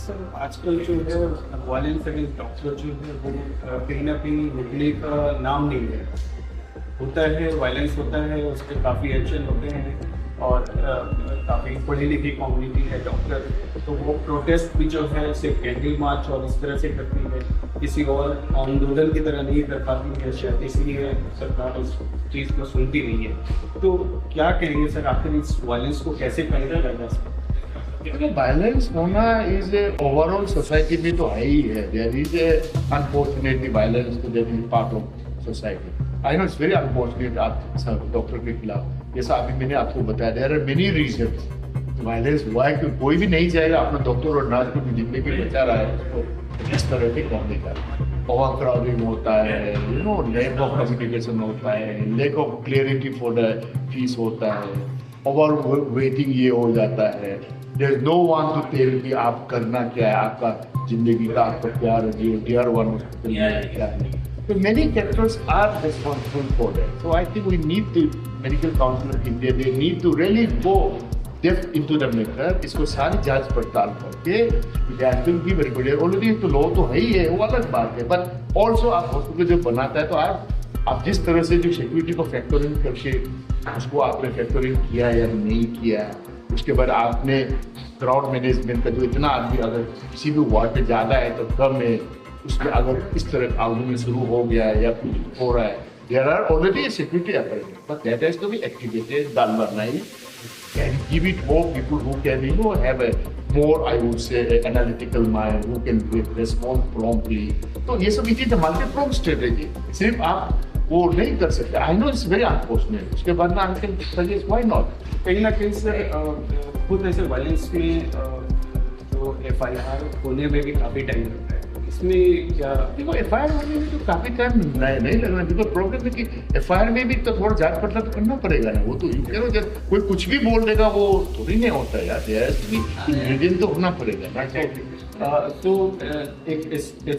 Sir आजकल जो है वायलेंस अगेंस्ट डॉक्टर जो है वो कहीं ना कहीं रुकने का नाम नहीं है। होता है, वायलेंस होता है, उस पर काफ़ी एक्शन होते हैं और काफ़ी पढ़ी लिखी कम्युनिटी है डॉक्टर, तो वो प्रोटेस्ट भी जो है सिर्फ कैंडल मार्च और इस तरह से करती है, किसी और आंदोलन की तरह नहीं कर पाती है, शायद इसलिए सरकार उस चीज़ को सुनती नहीं है। तो क्या कहेंगे सर, आखिर इस वायलेंस को कैसे कंट्रोल करना है? देखो, वायलेंस होना इज ए ओवरऑल सोसाइटी में तो है ही है। There is a unfortunately violence तो there is part of society. I know it's very unfortunate आप डॉक्टर के खिलाफ, जैसा अभी मैंने आपको बताया, there are many reasons violence हुआ है। कि कोई भी नहीं चाहेगा अपना डॉक्टर और नर्स को जिंदगी बचा रहा है उसको इस तरह के करने का। ओवर क्राउडिंग होता है, you know, lack of communication होता है, lack of clarity for the fees होता है, ओवर वेटिंग ये हो जाता है। There is no one to tell कि आप करना क्या है, आपका जिंदगी का आपका प्यार डियर वन हॉस्पिटल में क्या है। So many factors are responsible for that. So I think we need the medical council of India. They need to really go depth into the matter. इसको सारी जांच पड़ताल करके विद्यार्थियों की बड़ी बड़ी ऑलरेडी तो लो तो है ही है, वो अलग बात है, बट ऑल्सो आप हॉस्पिटल जो बनाता है तो आप जिस तरह से जो सिक्योरिटी को फैक्टरिंग करके उसको आपने फैक्टरिंग किया या नहीं किया, उसके बाद आपने क्राउड मैनेजमेंट का जो इतना आदमी अगर किसी भी वार्ड पे ज़्यादा है तो कम है, उसमें अगर इस तरह आर्गुमेंट शुरू हो गया है या कुछ हो रहा है, there are already security arrangement, but that has to be activated, done by night, and give it more people who can, you know, have a more, I would say, analytical mind, who can respond promptly. तो ये सब it is the मल्टी-pronged strategy. सिर्फ आप वो नहीं कर सकते। आई know it's very unfortunate. उसके बाद ना I can suggest why not. कहीं ना कहीं सर खुद ऐसे वायलेंस में जो FIR होने में भी काफ़ी टाइम लगता है, इसमें क्या? देखो, FIR होने में तो काफी टाइम नहीं लगना, बिकॉज प्रॉब्लम है कि FIR में भी तो थोड़ा जांच पड़ताल तो करना पड़ेगा ना। वो तो यू कह जब कोई कुछ भी बोल देगा वो थोड़ी नहीं होता है यार, इंग्रेडिएंट तो होना पड़ेगा ना। तो एक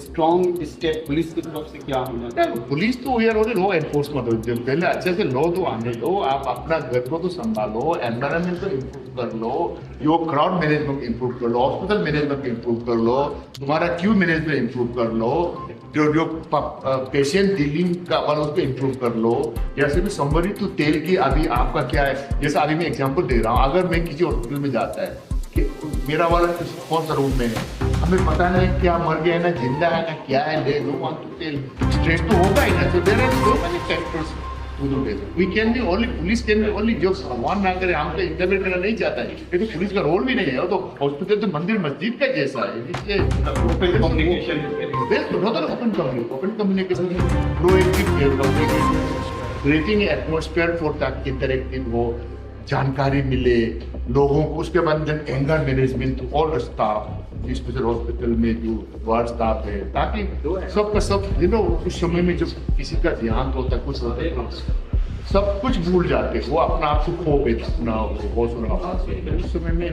स्ट्रॉन्ग स्टेप पुलिस की तरफ से क्या होना? पुलिस तो we are only law enforcement. पहले अच्छे से लॉ तो आने दो, आप अपना घर को तो संभालो, एनवायरमेंट को इम्प्रूव कर लो, योर क्राउड मैनेजमेंट इम्प्रूव कर लो, हॉस्पिटल मैनेजमेंट इम्प्रूव कर लो, तुम्हारा क्यू मैनेजमेंट इम्प्रूव कर लो, जो पेशेंट डीलिंग का वाला उसको इम्प्रूव कर लो। जैसे भी समबडी टू टेल कि अभी आपका क्या है, जैसे अभी मैं एग्जांपल दे रहा हूँ, अगर मैं किसी हॉस्पिटल में जाता है कि मेरा वाला कौन सा रूम में है, हमें पता नहीं क्या मर गया है ना जिंदा है ना क्या है, they don't want to tell, stress तो होगा ही ना। So there are so many factors to do this. We can be only, police can be only, जो भगवान ना करे हम तो इंटरवेंट करना नहीं चाहता है, ये तो पुलिस का रोल भी नहीं है। वो तो हॉस्पिटल तो मंदिर मस्जिद का जैसा है, इसलिए open communication, open communication, proactive creating atmosphere for that interactive हो, जानकारी मिले लोगों को। उसके बाद anger management to all the staff, special hospital में जो वार्ड स्टाफ है, ताकि सबका सब, यू नो, उस समय में जब किसी का ध्यान होता है कुछ होता है सब कुछ भूल जाते, वो अपना आप को खो देता अपना होश, उस समय में